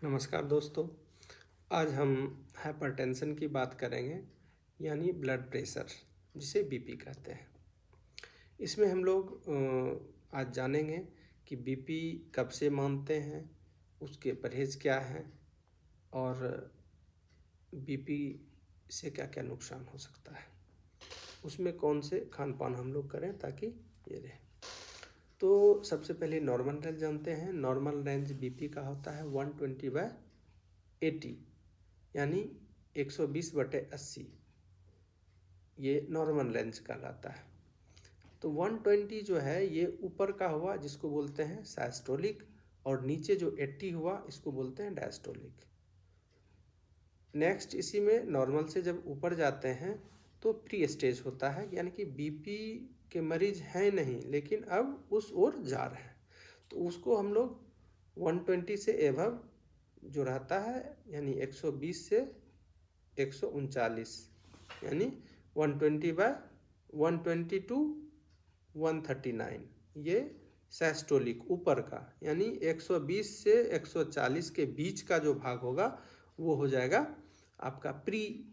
नमस्कार दोस्तों। आज हम हाइपरटेंशन की बात करेंगे, यानी ब्लड प्रेशर, जिसे बीपी कहते हैं। इसमें हम लोग आज जानेंगे कि बीपी कब से मानते हैं, उसके परहेज़ क्या हैं और बीपी से क्या क्या नुकसान हो सकता है, उसमें कौन से खान पान हम लोग करें ताकि ये रहे। तो सबसे पहले नॉर्मल रेंज जानते हैं। नॉर्मल रेंज बीपी का होता है 120/80, यानी 120/80। ये नॉर्मल रेंज कहलाता है। तो 120 जो है ये ऊपर का हुआ, जिसको बोलते हैं साइस्टोलिक, और नीचे जो 80 हुआ इसको बोलते हैं डायस्टोलिक। नेक्स्ट इसी में नॉर्मल से जब ऊपर जाते हैं तो प्री स्टेज होता है, यानी कि बीपी के मरीज हैं नहीं लेकिन अब उस ओर जा रहे हैं, तो उसको हम लोग 120 से एभव जो रहता है, यानी 120 से 139, यानी 120/120 टू 139, ये सिस्टोलिक ऊपर का, यानी 120 से 140 के बीच का जो भाग होगा वो हो जाएगा आपका प्री,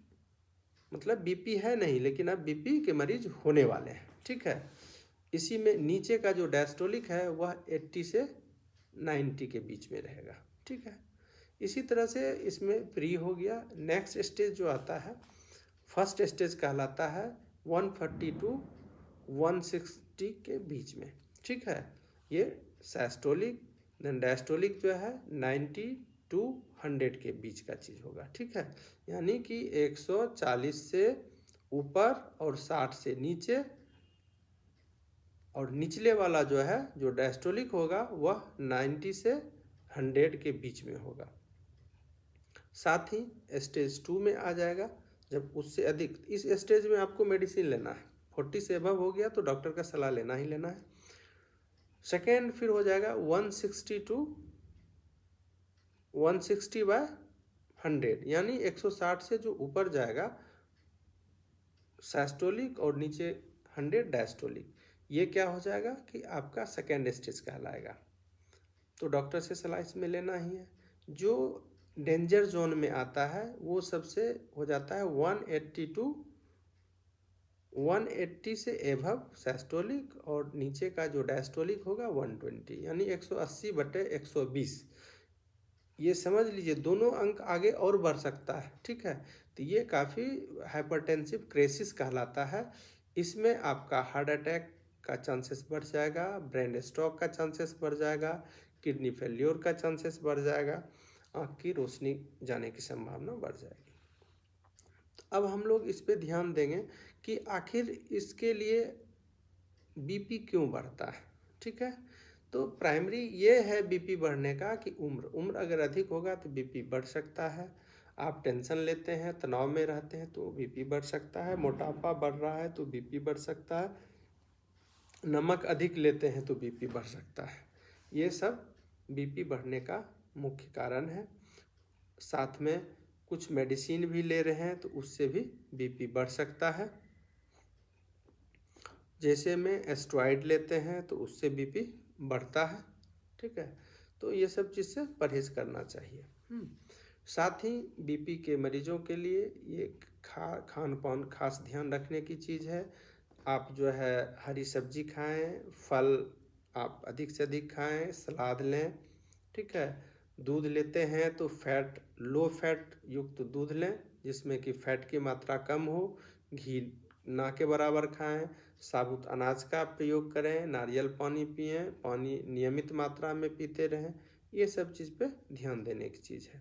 मतलब बीपी है नहीं लेकिन अब बीपी के मरीज होने वाले हैं। ठीक है। इसी में नीचे का जो डायस्टोलिक है वह 80 से 90 के बीच में रहेगा। ठीक है। इसी तरह से इसमें प्री हो गया। नेक्स्ट स्टेज जो आता है, फर्स्ट स्टेज कहलाता है 140 टू 160 के बीच में। ठीक है। ये सिस्टोलिक। देन डायस्टोलिक जो है 90 टू 100 के बीच का चीज़ होगा। ठीक है। यानी कि 140 से ऊपर और 60 से नीचे, और निचले वाला जो है जो डायस्टोलिक होगा वह 90 से 100 के बीच में होगा। साथ ही स्टेज 2 में आ जाएगा जब उससे अधिक। इस स्टेज में आपको मेडिसिन लेना है। 40 से अबव हो गया तो डॉक्टर का सलाह लेना ही लेना है। सेकेंड फिर हो जाएगा 160 टू 160/100, यानी 160 से जो ऊपर जाएगा सिस्टोलिक और नीचे 100 डायस्टोलिक। ये क्या हो जाएगा कि आपका सेकेंड स्टेज कहलाएगा। तो डॉक्टर से सलाह इसमें लेना ही है। जो डेंजर जोन में आता है वो सबसे हो जाता है 180 टू 180 से एभव सिस्टोलिक, और नीचे का जो डायस्टोलिक होगा 120, यानी 180/120। ये समझ लीजिए दोनों अंक आगे और बढ़ सकता है। ठीक है। तो ये काफ़ी हाइपरटेंसिव क्राइसिस कहलाता है। इसमें आपका हार्ट अटैक का चांसेस बढ़ जाएगा, ब्रेन स्ट्रोक का चांसेस बढ़ जाएगा, किडनी फेल्योर का चांसेस बढ़ जाएगा, आँख की रोशनी जाने की संभावना बढ़ जाएगी। अब हम लोग इस पे ध्यान देंगे कि आखिर इसके लिए बीपी क्यों बढ़ता है। ठीक है। तो प्राइमरी ये है बीपी बढ़ने का कि उम्र अगर अधिक होगा तो बीपी बढ़ सकता है। आप टेंशन लेते हैं, तनाव में रहते हैं तो बीपी बढ़ सकता है। मोटापा बढ़ रहा है तो बीपी बढ़ सकता है। नमक अधिक लेते हैं तो बीपी बढ़ सकता है। ये सब बीपी बढ़ने का मुख्य कारण है। साथ में कुछ मेडिसिन भी ले रहे हैं तो उससे भी बीपी बढ़ सकता है। जैसे में एस्ट्रॉइड लेते हैं तो उससे बीपी बढ़ता है। ठीक है। तो ये सब चीज़ से परहेज़ करना चाहिए। साथ ही बीपी के मरीजों के लिए ये खान पान खास ध्यान रखने की चीज़ है। आप जो है हरी सब्जी खाएं, फल आप अधिक से अधिक खाएं, सलाद लें। ठीक है। दूध लेते हैं तो लो फैट युक्त दूध लें, जिसमें कि फैट की मात्रा कम हो। घी ना के बराबर खाएं। साबुत अनाज का प्रयोग करें। नारियल पानी पिएं, पानी नियमित मात्रा में पीते रहें। ये सब चीज़ पे ध्यान देने की चीज़ है।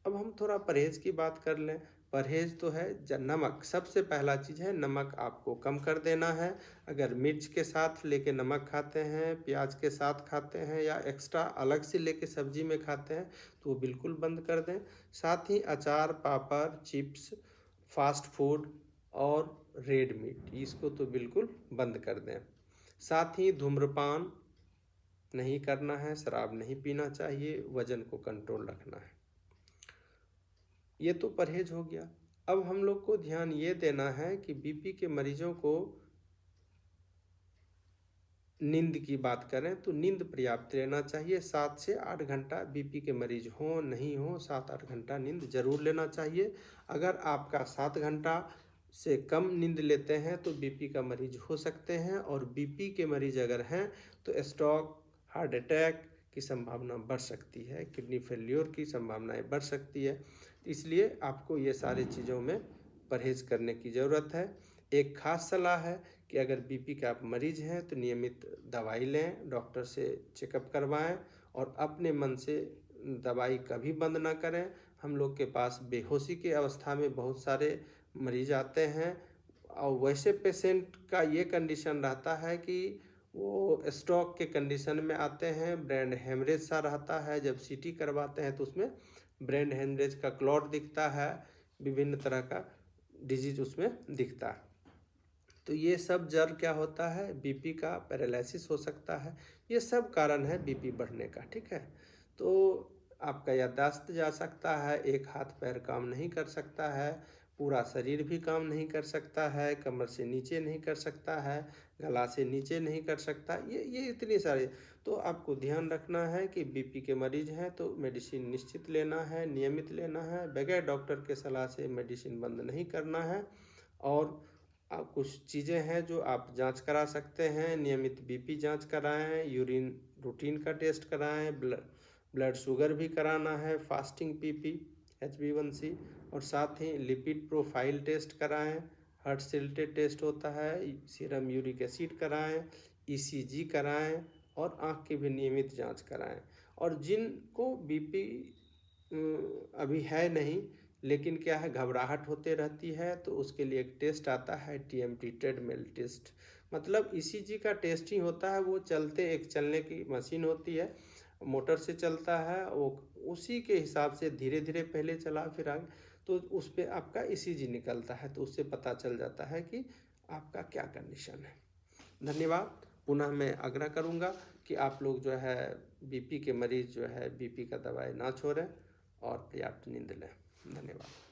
अब हम थोड़ा परहेज़ की बात कर लें। परहेज़ तो है नमक, सबसे पहला चीज़ है नमक आपको कम कर देना है। अगर मिर्च के साथ लेके नमक खाते हैं, प्याज के साथ खाते हैं, या एक्स्ट्रा अलग से लेके सब्जी में खाते हैं तो वो बिल्कुल बंद कर दें। साथ ही अचार, पापड़, चिप्स, फास्ट फूड और रेड मीट, इसको तो बिल्कुल बंद कर दें। साथ ही धूम्रपान नहीं करना है, शराब नहीं पीना चाहिए, वज़न को कंट्रोल रखना है। ये तो परहेज हो गया। अब हम लोग को ध्यान ये देना है कि बीपी के मरीजों को नींद की बात करें तो नींद पर्याप्त लेना चाहिए। 7 से 8 घंटा बीपी के मरीज हों नहीं हों, 7-8 घंटा नींद जरूर लेना चाहिए। अगर आपका 7 घंटा से कम नींद लेते हैं तो बीपी का मरीज हो सकते हैं, और बीपी के मरीज अगर हैं तो स्ट्रोक, हार्ट अटैक की संभावना बढ़ सकती है, किडनी फेल्योर की संभावनाएं बढ़ सकती है। इसलिए आपको ये सारी चीज़ों में परहेज करने की ज़रूरत है। एक खास सलाह है कि अगर बीपी का आप मरीज हैं तो नियमित दवाई लें, डॉक्टर से चेकअप करवाएं, और अपने मन से दवाई कभी बंद ना करें। हम लोग के पास बेहोशी की अवस्था में बहुत सारे मरीज आते हैं, और वैसे पेशेंट का ये कंडीशन रहता है कि वो स्ट्रोक के कंडीशन में आते हैं, ब्रेन हेमरेज सा रहता है। जब सीटी करवाते हैं तो उसमें ब्रेन हेमरेज का क्लॉट दिखता है, विभिन्न तरह का डिजीज उसमें दिखता है। तो ये सब जड़ क्या होता है, बीपी का पैरालिसिस हो सकता है। ये सब कारण है बीपी बढ़ने का, ठीक है। तो आपका याददाश्त जा सकता है, एक हाथ पैर काम नहीं कर सकता है, पूरा शरीर भी काम नहीं कर सकता है, कमर से नीचे नहीं कर सकता है, गला से नीचे नहीं कर सकता, ये इतनी सारी। तो आपको ध्यान रखना है कि बीपी के मरीज हैं तो मेडिसिन निश्चित लेना है, नियमित लेना है, बगैर डॉक्टर के सलाह से मेडिसिन बंद नहीं करना है। और कुछ चीज़ें हैं जो आप जांच करा सकते हैं। नियमित बीपी जांच कराएं, यूरिन रूटीन का टेस्ट कराएं, ब्लड शुगर भी कराना है, फास्टिंग पीपी, HbA1c, और साथ ही लिपिड प्रोफाइल टेस्ट कराएं, हार्ट सिल्टे टेस्ट होता है, सीरम यूरिक एसिड कराएं, ECG कराएं, और आँख की भी नियमित जांच कराएं। और जिनको बीपी अभी है नहीं, लेकिन क्या है, घबराहट होते रहती है, तो उसके लिए एक टेस्ट आता है, TMT, ट्रेडमिल टेस्ट। मतलब ECG का टेस्ट ही होता है, वो चलने की मशीन होती है, मोटर से चलता है, वो उसी के हिसाब से धीरे धीरे पहले चला फिर आगे, तो उस पर आपका ECG निकलता है, तो उससे पता चल जाता है कि आपका क्या कंडीशन है। धन्यवाद। पुनः मैं आग्रह करूंगा कि आप लोग जो है बीपी के मरीज जो है बीपी का दवाई ना छोड़ें और पर्याप्त नींद लें। धन्यवाद।